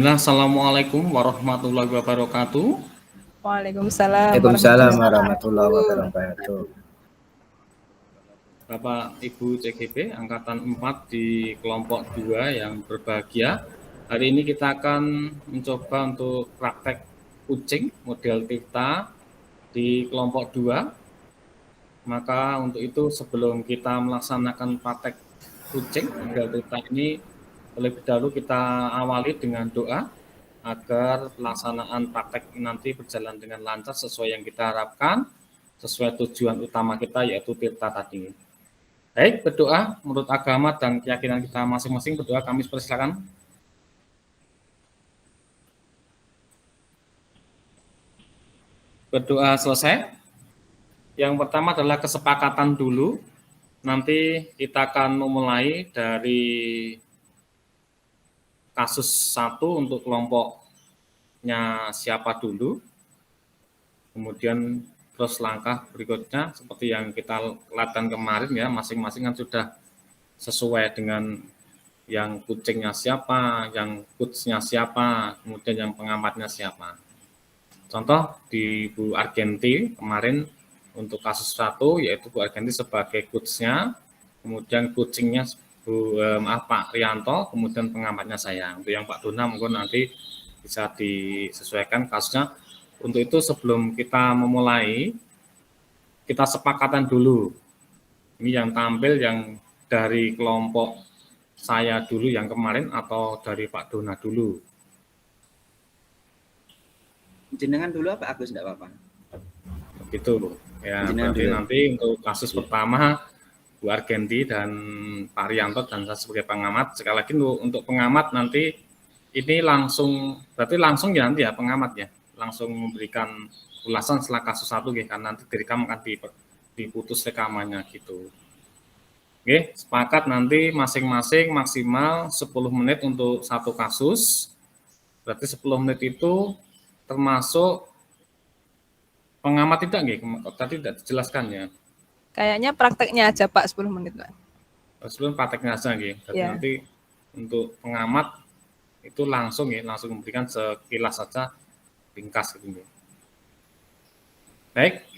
Bismillah, Assalamualaikum warahmatullahi wabarakatuh. Waalaikumsalam Waalaikumsalam warahmatullahi warahmatullahi wabarakatuh. wabarakatuh. Bapak Ibu CGP Angkatan 4 di kelompok 2 yang berbahagia. Hari ini kita akan mencoba untuk praktek kucing model Tirta di kelompok 2. Maka untuk itu sebelum kita melaksanakan praktek kucing model Tirta ini, terlebih dahulu kita awali dengan doa agar pelaksanaan praktek nanti berjalan dengan lancar sesuai yang kita harapkan, sesuai tujuan utama kita yaitu Tirta tadi. Baik, berdoa menurut agama dan keyakinan kita masing-masing. Berdoa, kami persilakan. Berdoa selesai. Yang pertama adalah kesepakatan dulu. Nanti kita akan memulai dari kasus 1 untuk kelompoknya siapa dulu. Kemudian terus langkah berikutnya seperti yang kita latihan kemarin ya, masing-masing kan sudah sesuai dengan yang kucingnya siapa, yang coachnya siapa, kemudian yang pengamatnya siapa. Contoh di Bu Argenti kemarin untuk kasus 1 yaitu Bu Argenti sebagai coachnya, kemudian kucingnya Pak Rianto, kemudian pengamatnya saya. Untuk yang Pak Dona mungkin nanti bisa disesuaikan kasusnya. Untuk itu sebelum kita memulai, kita sepakatan dulu. Ini yang tampil yang dari kelompok saya dulu yang kemarin atau dari Pak Dona dulu? Jenengan dulu apa Agus, enggak apa-apa. Begitu. Ya, Jenengan berarti dulu. nanti untuk kasus pertama Bu Argenti dan Pak Rianto dan saya sebagai pengamat. Sekali lagi untuk pengamat nanti ini langsung berarti langsung ya nanti ya pengamat ya, langsung memberikan ulasan setelah kasus 1 ya, karena nanti direkam akan diputus rekamannya gitu. Oke, sepakat nanti masing-masing maksimal 10 menit untuk satu kasus. Berarti 10 menit itu termasuk pengamat tidak nggih? Tadi tidak dijelaskan ya. Kayaknya prakteknya aja Pak 10 menit Pak. Sebelum prakteknya aja nggih. Berarti Ya. nanti untuk pengamat itu langsung ya, langsung memberikan sekilas saja ringkas gitu nggih. Baik,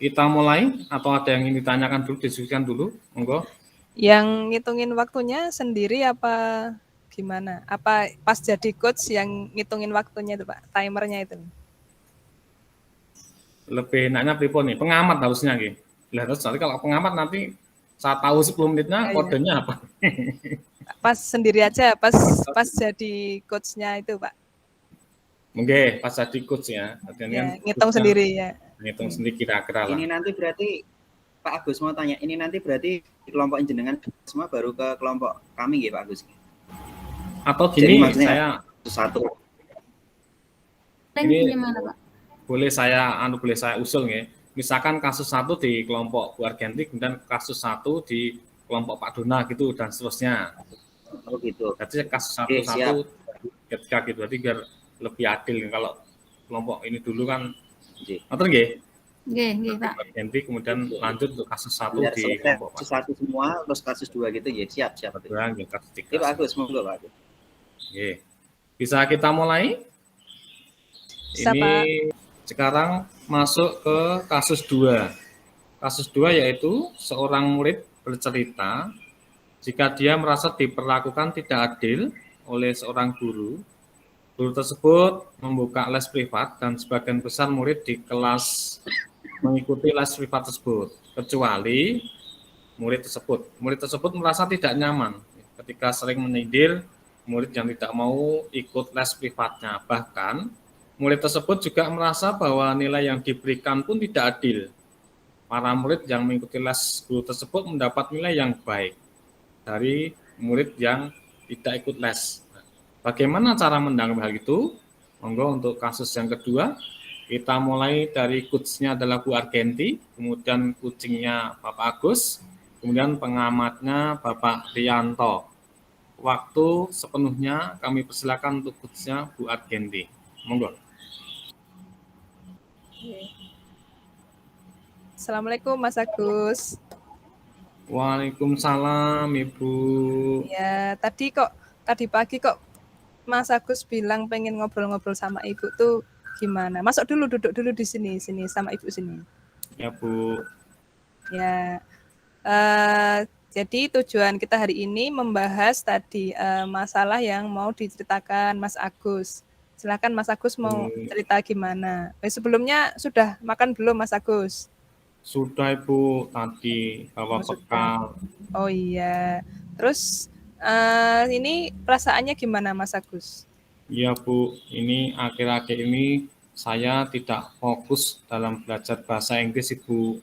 kita mulai atau ada yang ingin ditanyakan dulu, diskusikan dulu, monggo. Yang ngitungin waktunya sendiri apa gimana? Apa pas jadi coach yang ngitungin waktunya itu Pak, timernya itu? Lebih enaknya pripun nih? Pengamat harusnya nggih. Lah terus nanti kalau pengamat nanti saya tahu 10 menitnya kodenya apa? Pas sendiri aja, pas jadi coachnya itu Pak. Mungkin pas jadi coach ya. Ya, ngitung sendiri ya. Ngitung sendiri kira-kira lah. Ini nanti berarti Pak Agus mau tanya, ini nanti berarti kelompok jenengan semua baru ke kelompok kami ya Pak Agus? Atau gini, saya satu. Ini gimana Pak? Boleh saya usul nih. Misalkan kasus 1 di kelompok Bu Argenti, kemudian kasus 1 di kelompok Pak Dona gitu dan seterusnya. Oh gitu. Jadi kasus 1 ketika gitu, berarti biar lebih adil kalau kelompok ini dulu kan. Betul nggih? Nggih, Pak. Argenti kemudian lanjut untuk kasus 1 ya, di kelompok Pak. Kasus 1 semua terus kasus 2 gitu ya. Siap. Betul, kasus 3. Pak Agus, monggo Pak Agus. Oke. Bisa kita mulai? Bisa, ini Pak. Sekarang masuk ke kasus 2. Kasus 2 yaitu seorang murid bercerita jika dia merasa diperlakukan tidak adil oleh seorang guru. Guru tersebut membuka les privat dan sebagian besar murid di kelas mengikuti les privat tersebut, kecuali murid tersebut. Murid tersebut merasa tidak nyaman ketika sering menyindir murid yang tidak mau ikut les privatnya. Bahkan murid tersebut juga merasa bahwa nilai yang diberikan pun tidak adil. Para murid yang mengikuti les guru tersebut mendapat nilai yang baik dari murid yang tidak ikut les. Bagaimana cara menanggapi hal itu? Monggo untuk kasus yang kedua, kita mulai dari coachnya adalah Bu Argenti, kemudian kucingnya Bapak Agus, kemudian pengamatnya Bapak Rianto. Waktu sepenuhnya kami persilakan untuk coachnya Bu Argenti. Monggo. Assalamualaikum Mas Agus. Waalaikumsalam Ibu. Ya, tadi pagi kok Mas Agus bilang pengen ngobrol-ngobrol sama Ibu tuh gimana? Masuk dulu, duduk dulu di sini sama Ibu sini. Ya Bu. Ya, jadi tujuan kita hari ini membahas tadi masalah yang mau diceritakan Mas Agus. Silakan Mas Agus mau cerita gimana. Sebelumnya sudah makan belum Mas Agus? Sudah Ibu, tadi bawa bekal. Oh iya. Terus ini perasaannya gimana Mas Agus? Iya Bu, ini akhir-akhir ini saya tidak fokus dalam belajar bahasa Inggris Ibu.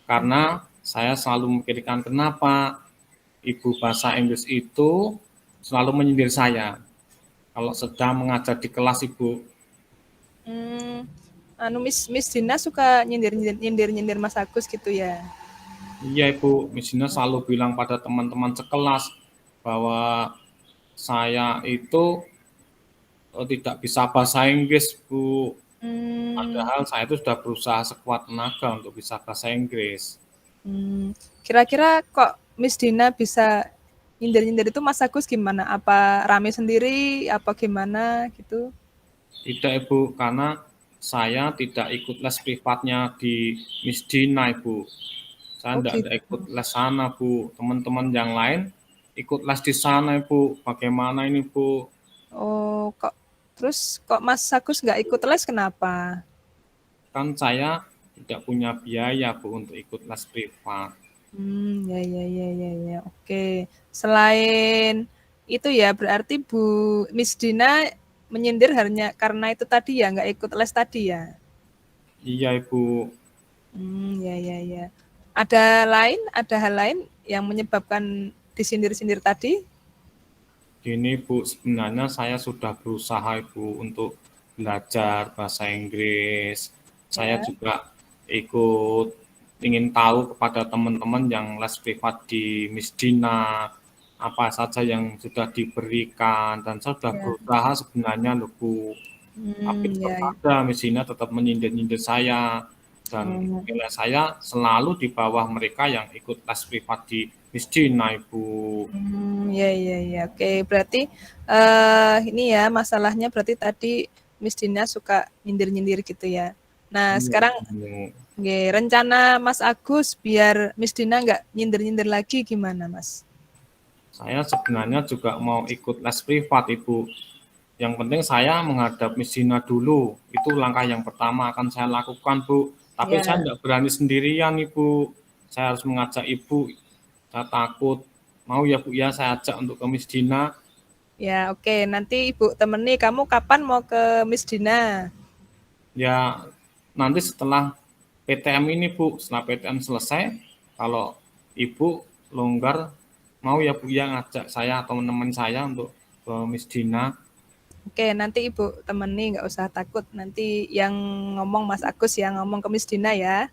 Karena saya selalu memikirkan kenapa Ibu bahasa Inggris itu selalu menyindir saya kalau sedang mengajar di kelas Ibu. Miss Dina suka nyindir Mas Agus gitu ya? Iya Ibu, Miss Dina selalu bilang pada teman-teman sekelas bahwa saya itu tidak bisa bahasa Inggris Bu. Padahal saya itu sudah berusaha sekuat tenaga untuk bisa bahasa Inggris. Kira-kira kok Miss Dina bisa nyindir-nyindir itu Mas Agus gimana? Apa rame sendiri? Apa gimana gitu? Tidak Ibu, karena saya tidak ikut les privatnya di Miss Dina Ibu. Saya tidak ikut les sana Bu. Teman-teman yang lain ikut les di sana Ibu. Bagaimana ini Bu? Oh, kok Mas Agus nggak ikut les kenapa? Kan saya tidak punya biaya Bu untuk ikut les privat. Ya. Oke. Selain itu ya berarti Bu Miss Dina menyindir hanya karena itu tadi ya, nggak ikut les tadi ya? Iya Ibu. Ya. Ada hal lain yang menyebabkan disindir-sindir tadi? Gini Bu, sebenarnya saya sudah berusaha Ibu untuk belajar bahasa Inggris. Saya juga ingin tahu kepada teman-teman yang les privat di Miss Dina, apa saja yang sudah diberikan, dan saya sudah berusaha sebenarnya loh Bu. Tapi tetap ada Miss Dina tetap menyindir-nyindir saya, dan nilai saya selalu di bawah mereka yang ikut les privat di Miss Dina Ibu. Ya. Oke, berarti ini ya masalahnya berarti tadi Miss Dina suka nyindir-nyindir gitu ya. Nah, sekarang rencana Mas Agus biar Miss Dina nggak nyindir-nyindir lagi gimana, Mas? Saya sebenarnya juga mau ikut les privat, Ibu. Yang penting saya menghadap Miss Dina dulu. Itu langkah yang pertama akan saya lakukan, Bu. Tapi saya tidak berani sendirian, Ibu. Saya harus mengajak Ibu. Saya takut. Mau ya Bu ya, saya ajak untuk ke Miss Dina. Ya, oke. Nanti Ibu temani. Kamu kapan mau ke Miss Dina? Ya, nanti setelah PTM ini Bu, setelah PTM selesai, kalau Ibu longgar, mau ya Bu ya ngajak saya atau teman-teman saya untuk ke Miss Dina. Oke, nanti Ibu temani, nggak usah takut. Nanti yang ngomong Mas Agus yang ngomong ke Miss Dina ya.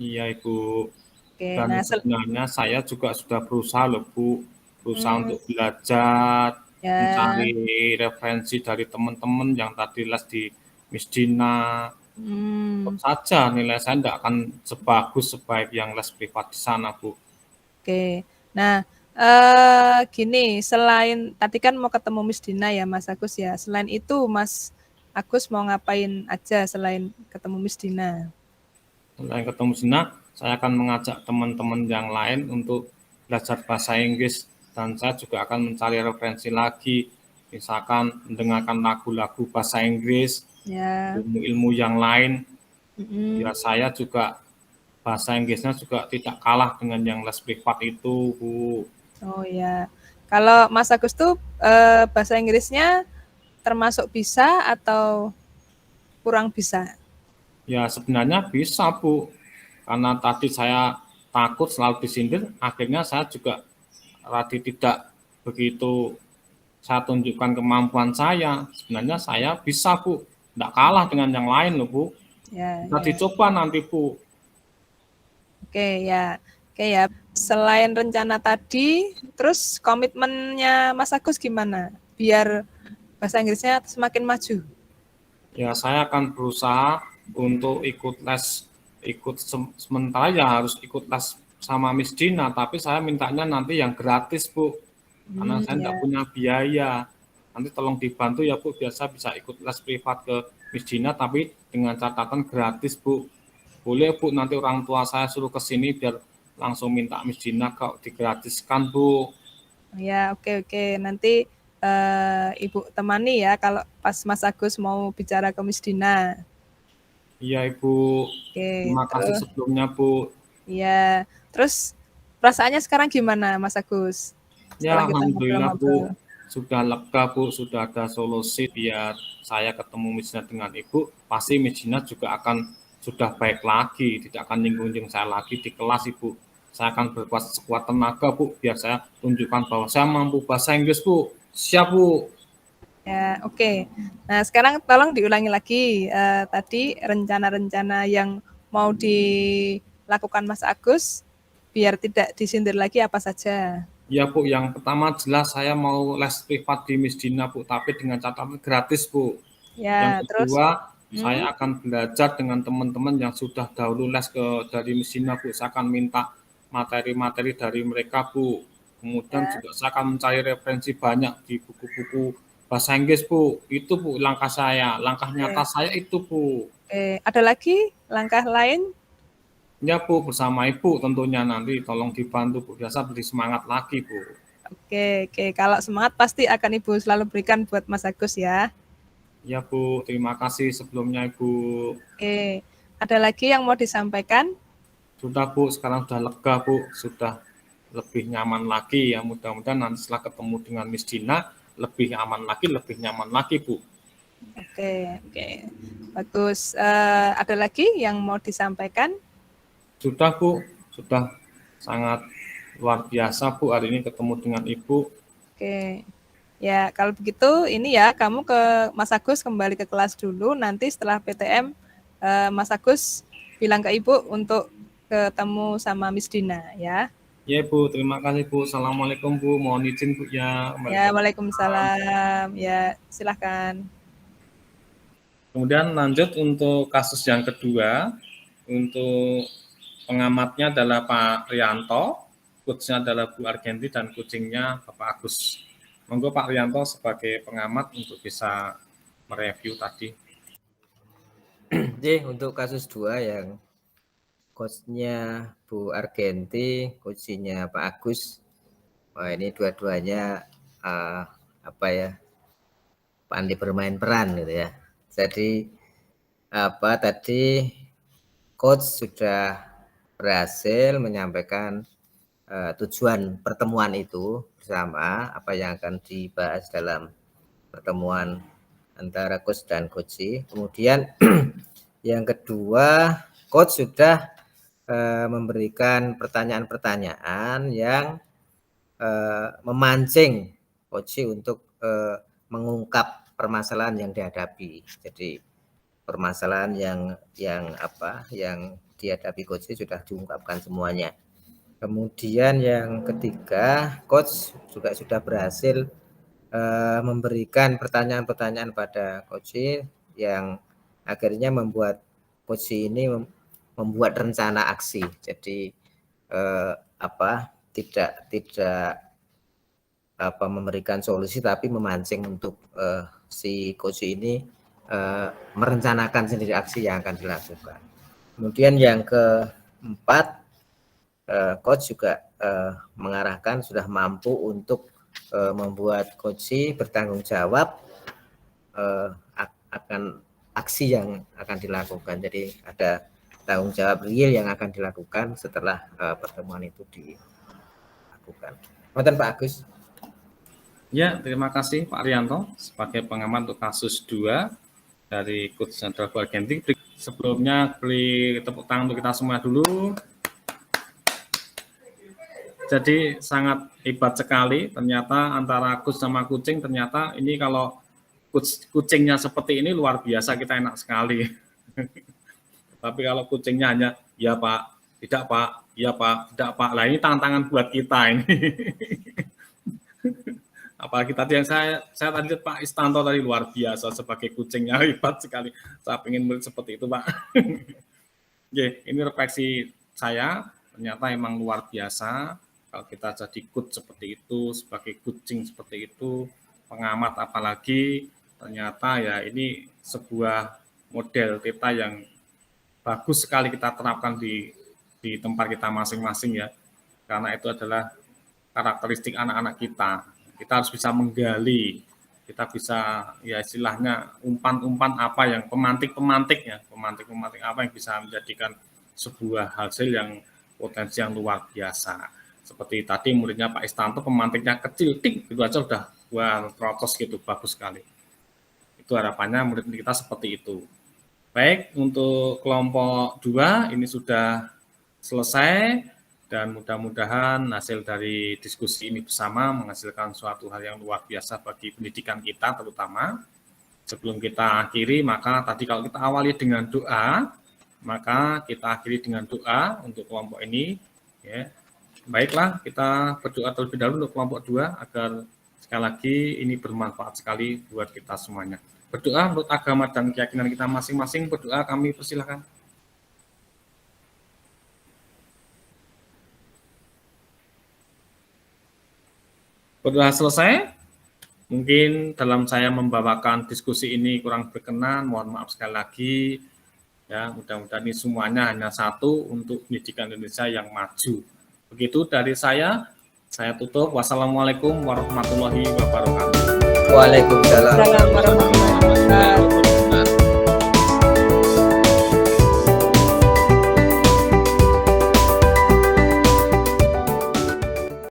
Iya Ibu. Oke, Dan sebenarnya saya juga sudah berusaha loh Bu, berusaha untuk belajar, mencari referensi dari teman-teman yang tadi les di Miss Dina. Tetap saja nilai saya tidak akan sebaik yang les privat di sana Bu. Oke, nah gini, selain tadi kan mau ketemu Miss Dina ya Mas Agus ya, selain itu Mas Agus mau ngapain aja selain ketemu Miss Dina? Selain ketemu Miss Dina, saya akan mengajak teman-teman yang lain untuk belajar bahasa Inggris, dan saya juga akan mencari referensi lagi, misalkan mendengarkan lagu-lagu bahasa Inggris, ilmu-ilmu yang lain. Ya saya juga bahasa Inggrisnya juga tidak kalah dengan yang les privat itu, Bu. Oh ya, kalau Mas Agus tuh bahasa Inggrisnya termasuk bisa atau kurang bisa? Ya sebenarnya bisa Bu, karena tadi saya takut selalu disindir, akhirnya saya juga tidak begitu saya tunjukkan kemampuan saya. Sebenarnya saya bisa Bu, tidak kalah dengan yang lain loh Bu. Kita dicoba nanti Bu. Oke ya. Selain rencana tadi, terus komitmennya Mas Agus gimana? Biar bahasa Inggrisnya semakin maju. Ya saya akan berusaha untuk ikut sementara ya harus ikut les sama Miss Dina, tapi saya mintanya nanti yang gratis Bu, karena saya tidak punya biaya. nanti tolong dibantu ya Bu, biasa bisa ikut les privat ke Miss Dina, tapi dengan catatan gratis Bu. Boleh Bu, nanti orang tua saya suruh ke sini biar langsung minta Miss Dina kok digratiskan Bu. Ya, oke. Nanti Ibu temani ya kalau pas Mas Agus mau bicara ke Miss Dina. Iya Ibu, Oke, terima kasih terus sebelumnya Bu. ya, terus perasaannya sekarang gimana Mas Agus? Ya Setelah kita Alhamdulillah Bu, ngobrol-ngobrol. sudah lega Bu, sudah ada solusi biar saya ketemu Miss Dina dengan Ibu, pasti Miss Dina juga akan sudah baik lagi, tidak akan nyinggung saya lagi di kelas Ibu. Saya akan berbuat sekuat tenaga Bu, biar saya tunjukkan bahwa saya mampu bahasa Inggris Bu. Siap Bu. Ya, oke. Nah, sekarang tolong diulangi lagi tadi rencana-rencana yang mau dilakukan Mas Agus biar tidak disindir lagi apa saja. Ya Bu, yang pertama jelas saya mau les privat di Miss Dina Bu, tapi dengan catatan gratis Bu. Ya, Yang terus kedua, saya akan belajar dengan teman-teman yang sudah dahulu les dari Miss Dina Bu. Saya akan minta materi-materi dari mereka Bu. Kemudian juga saya akan mencari referensi banyak di buku-buku bahasa Inggris Bu. Itu Bu langkah saya, langkah nyata saya itu Bu. ada lagi langkah lain? Ya Bu, bersama Ibu tentunya nanti tolong dibantu Bu. Biasa beri semangat lagi Bu. Oke. Kalau semangat pasti akan Ibu selalu berikan buat Mas Agus ya. Ya Bu, terima kasih sebelumnya Ibu. Oke. Ada lagi yang mau disampaikan? Sudah Bu, sekarang sudah lega Bu, sudah lebih nyaman lagi ya. Mudah-mudahan nanti setelah ketemu dengan Miss Dina, lebih aman lagi, lebih nyaman lagi Bu. Oke. Bagus. Ada lagi yang mau disampaikan? Sudah Bu, sudah sangat luar biasa Bu hari ini ketemu dengan Ibu. Oke. Ya, kalau begitu ini ya, kamu ke Mas Agus kembali ke kelas dulu. Nanti setelah PTM, Mas Agus bilang ke Ibu untuk ketemu sama Miss Dina ya. Ya Bu, terima kasih Bu. Assalamualaikum Bu, mohon izin Bu ya. Ya, waalaikumsalam. Ya, silahkan. Kemudian lanjut untuk kasus yang kedua, untuk pengamatnya adalah Pak Rianto, coachnya adalah Bu Argenti, dan kucingnya Bapak Agus. Monggo Pak Rianto sebagai pengamat untuk bisa mereview tadi. Jadi untuk kasus 2 yang coachnya Bu Argenti, coachnya Pak Agus, wah ini dua-duanya pandai bermain peran gitu ya. Jadi tadi coach sudah berhasil menyampaikan tujuan pertemuan itu bersama, apa yang akan dibahas dalam pertemuan antara coach dan coach. Kemudian yang kedua, coach sudah memberikan pertanyaan-pertanyaan yang memancing coach untuk mengungkap permasalahan yang dihadapi. Jadi permasalahan yang dihadapi coach sudah diungkapkan semuanya. Kemudian yang ketiga, coach juga sudah berhasil memberikan pertanyaan-pertanyaan pada coach yang akhirnya membuat coach ini membuat rencana aksi. Jadi tidak memberikan solusi, tapi memancing untuk si coach ini merencanakan sendiri aksi yang akan dilakukan. Kemudian yang keempat, coach juga mengarahkan sudah mampu untuk membuat coach bertanggung jawab akan aksi yang akan dilakukan. Jadi ada tanggung jawab real yang akan dilakukan setelah pertemuan itu dilakukan. Mohon Pak Agus. Ya, terima kasih Pak Rianto sebagai pengamat untuk kasus 2 dari Coach Central Bu Argenti. Sebelumnya beri tepuk tangan untuk kita semua dulu. Jadi sangat hebat sekali ternyata antara coach sama kucing, ternyata ini kalau kucingnya seperti ini luar biasa, kita enak sekali. Tapi kalau kucingnya hanya ya Pak, tidak Pak, ya Pak, tidak Pak. Lah ini tantangan buat kita ini. Apalagi tadi yang saya tadi Pak Istanto tadi luar biasa sebagai kucingnya, hebat sekali. Saya ingin murid seperti itu Pak. Oke, ini refleksi saya, ternyata emang luar biasa kalau kita jadi coach seperti itu, sebagai kucing seperti itu, pengamat, apalagi ternyata ya ini sebuah model theta yang bagus sekali kita terapkan di tempat kita masing-masing ya, karena itu adalah karakteristik anak-anak kita. Kita harus bisa menggali, kita bisa ya istilahnya umpan-umpan apa yang pemantik-pemantik apa yang bisa menjadikan sebuah hasil yang potensi yang luar biasa. Seperti tadi muridnya Pak Istanto, pemantiknya kecil, tik, itu aja udah wah protos gitu, bagus sekali. Itu harapannya murid kita seperti itu. Baik, untuk kelompok 2 ini sudah selesai dan mudah-mudahan hasil dari diskusi ini bersama menghasilkan suatu hal yang luar biasa bagi pendidikan kita terutama. Sebelum kita akhiri, maka tadi kalau kita awali dengan doa, maka kita akhiri dengan doa untuk kelompok ini. Ya. Baiklah, kita berdoa terlebih dahulu untuk kelompok 2 agar sekali lagi ini bermanfaat sekali buat kita semuanya. Berdoa menurut agama dan keyakinan kita masing-masing, berdoa kami persilahkan. Berdoa selesai. Mungkin dalam saya membawakan diskusi ini kurang berkenan, mohon maaf sekali lagi. Ya, mudah-mudahan ini semuanya hanya satu untuk pendidikan Indonesia yang maju. Begitu dari saya tutup. Wassalamualaikum warahmatullahi wabarakatuh. Waalaikumsalam. Assalamualaikum warahmatullahi wabarakatuh.